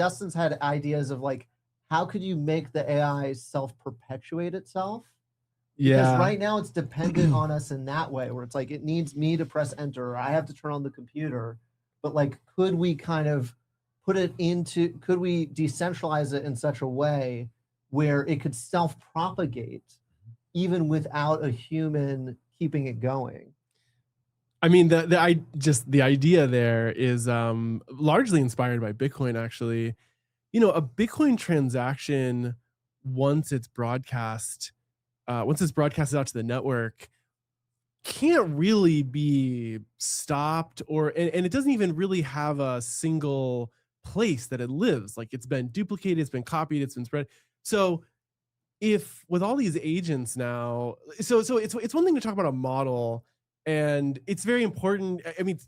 Dustin's had ideas of like, how could you make the AI self-perpetuate itself? Because right now it's dependent on us in that way, where it's like it needs me to press enter, or I have to turn on the computer. But like, could we kind of could we decentralize it in such a way where it could self-propagate even without a human keeping it going? I mean, the idea there is largely inspired by Bitcoin, actually. You know, a Bitcoin transaction, once it's broadcasted out to the network, can't really be stopped, and it doesn't even really have a single place that it lives. Like, it's been duplicated, it's been copied, it's been spread. So if with all these agents now, so it's one thing to talk about a model, and it's very important. I mean,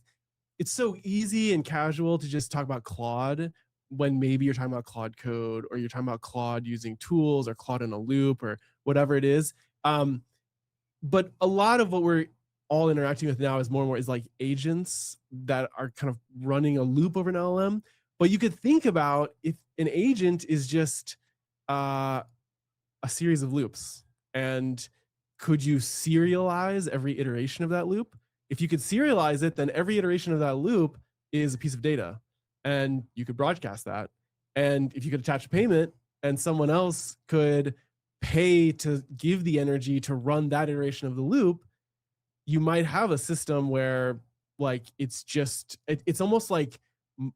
it's so easy and casual to just talk about Claude when maybe you're talking about Claude code, or you're talking about Claude using tools, or Claude in a loop, or whatever it is. But a lot of what we're all interacting with now is more and more is like agents that are kind of running a loop over an LLM. But you could think about if an agent is just a series of loops, and could you serialize every iteration of that loop? If you could serialize it, then every iteration of that loop is a piece of data, and you could broadcast that. And if you could attach a payment, and someone else could pay to give the energy to run that iteration of the loop, you might have a system where like it's almost like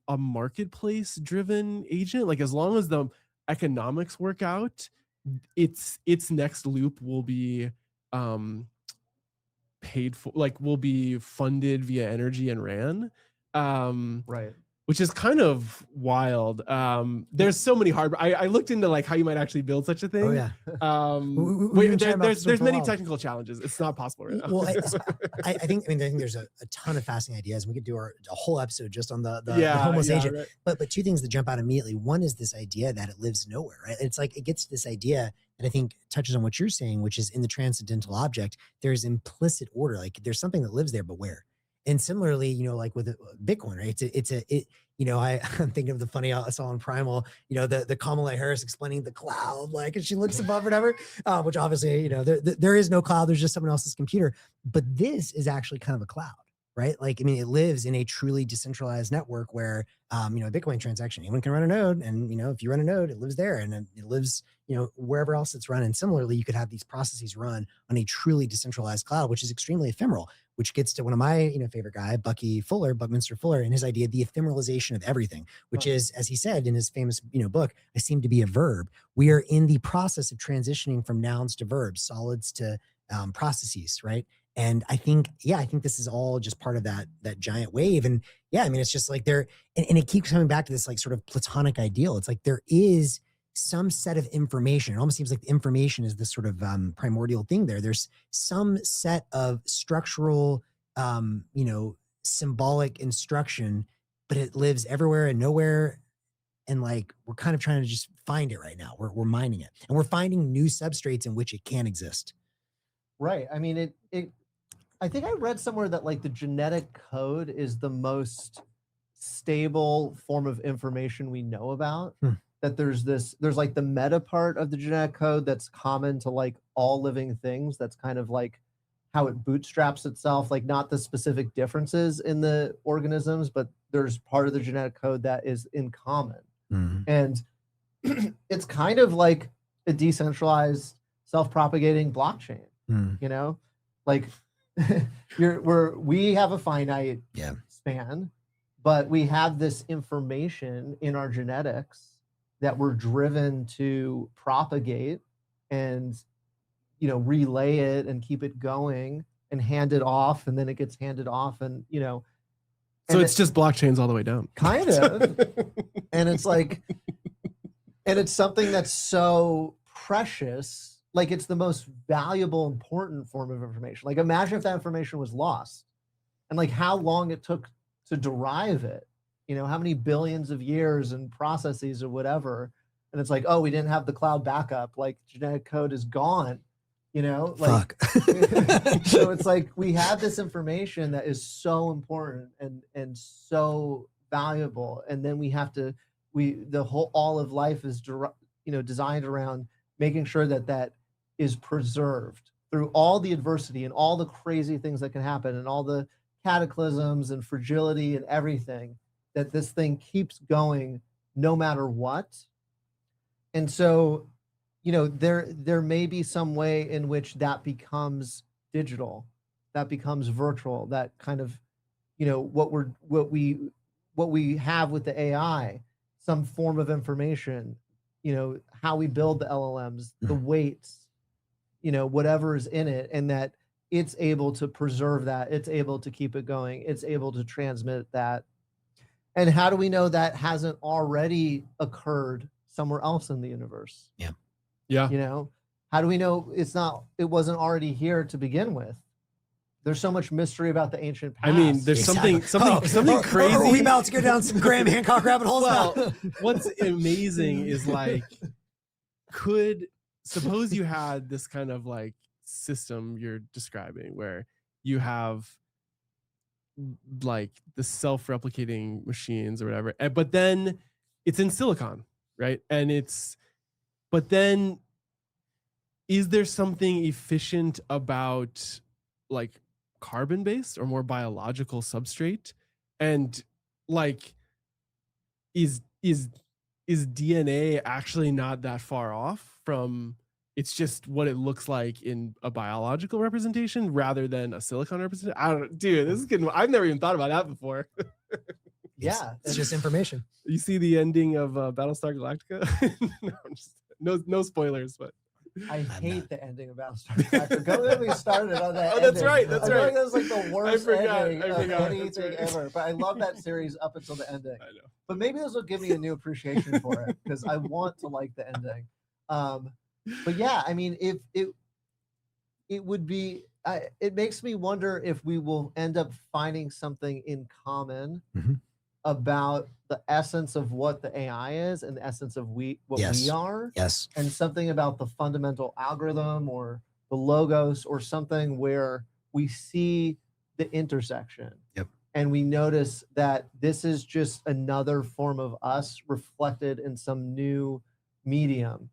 a marketplace driven agent. Like, as long as the economics work out, its next loop will be paid for, like will be funded via energy and ran. Right. Which is kind of wild. There's so many I looked into like how you might actually build such a thing. Oh yeah. There's many technical challenges. It's not possible right now. Well, I think there's a ton of fascinating ideas. We could do a whole episode just on the homeless agent. Right. But two things that jump out immediately. One is this idea that it lives nowhere, right? It's like, it gets to this idea that I think touches on what you're saying, which is in the transcendental object, there's implicit order. Like, there's something that lives there, but where? And similarly, you know, like with Bitcoin, right? I'm thinking of the funny I saw on Primal, you know, the Kamala Harris explaining the cloud, like, and she looks above or whatever, which obviously, you know, there is no cloud. There's just someone else's computer. But this is actually kind of a cloud, right? Like, I mean, it lives in a truly decentralized network where, you know, a Bitcoin transaction, anyone can run a node. And, you know, if you run a node, it lives there, and then it lives, you know, wherever else it's run. And similarly, you could have these processes run on a truly decentralized cloud, which is extremely ephemeral, which gets to one of my, you know, favorite guy, Buckminster Fuller, and his idea, the ephemeralization of everything, which is, as he said in his famous, you know, book, I seem to be a verb. We are in the process of transitioning from nouns to verbs, solids to processes, right? And I think this is all just part of that giant wave. And yeah, I mean, it's just like and it keeps coming back to this like sort of Platonic ideal. It's like there is some set of information. It almost seems like the information is this sort of primordial thing there. There's some set of structural, you know, symbolic instruction, but it lives everywhere and nowhere. And like, we're kind of trying to just find it right now. We're mining it, and we're finding new substrates in which it can exist. Right. I mean, I think I read somewhere that like the genetic code is the most stable form of information we know about. That there's like the meta part of the genetic code that's common to like all living things. That's kind of like how it bootstraps itself, like not the specific differences in the organisms, but there's part of the genetic code that is in common. And it's kind of like a decentralized self-propagating blockchain, you know, like we have a finite span, but we have this information in our genetics that we're driven to propagate and, you know, relay it and keep it going and hand it off, and then it gets handed off, and, you know. So it's just blockchains all the way down. Kind of. And it's like, and it's something that's so precious, like it's the most valuable, important form of information. Like, imagine if that information was lost, and like how long it took to derive it. You know, how many billions of years and processes or whatever. And it's like, oh, we didn't have the cloud backup. Like, genetic code is gone, you know? Like, so it's like, we have this information that is so important and so valuable. And then we have to all of life is designed around making sure that that is preserved through all the adversity and all the crazy things that can happen and all the cataclysms and fragility and everything, that this thing keeps going no matter what. And so, there may be some way in which that becomes digital, that becomes virtual, that kind of, what we have with the AI, some form of information, how we build the LLMs, the weights, whatever is in it, and that it's able to preserve that, it's able to keep it going, it's able to transmit that. And how do we know that hasn't already occurred somewhere else in the universe? Yeah. How do we know it wasn't already here to begin with? There's so much mystery about the ancient past. I mean, there's something crazy. Are we about to go down some Graham Hancock rabbit holes now? Well, what's amazing is like, suppose you had this kind of like system you're describing where you have like the self-replicating machines or whatever, but then it's in silicon, right? But then is there something efficient about like carbon-based or more biological substrate? And like, is DNA actually not that far off from, it's just what it looks like in a biological representation rather than a silicon representation? I don't know, dude, this is getting, I've never even thought about that before. Yeah, it's just information. You see the ending of Battlestar Galactica? No spoilers, but I hate the ending of Battlestar Galactica. Don't get me started on that. Oh, that's ending. right. That's I feel right. like that was like the worst ending of forgot. anything ever. But I love that series up until the ending. I know. But maybe this will give me a new appreciation for it because I want to like the ending. But yeah, I mean, if it would be, it makes me wonder if we will end up finding something in common about the essence of what the AI is and the essence of what we are. Yes. And something about the fundamental algorithm or the logos or something where we see the intersection. Yep. And we notice that this is just another form of us reflected in some new medium.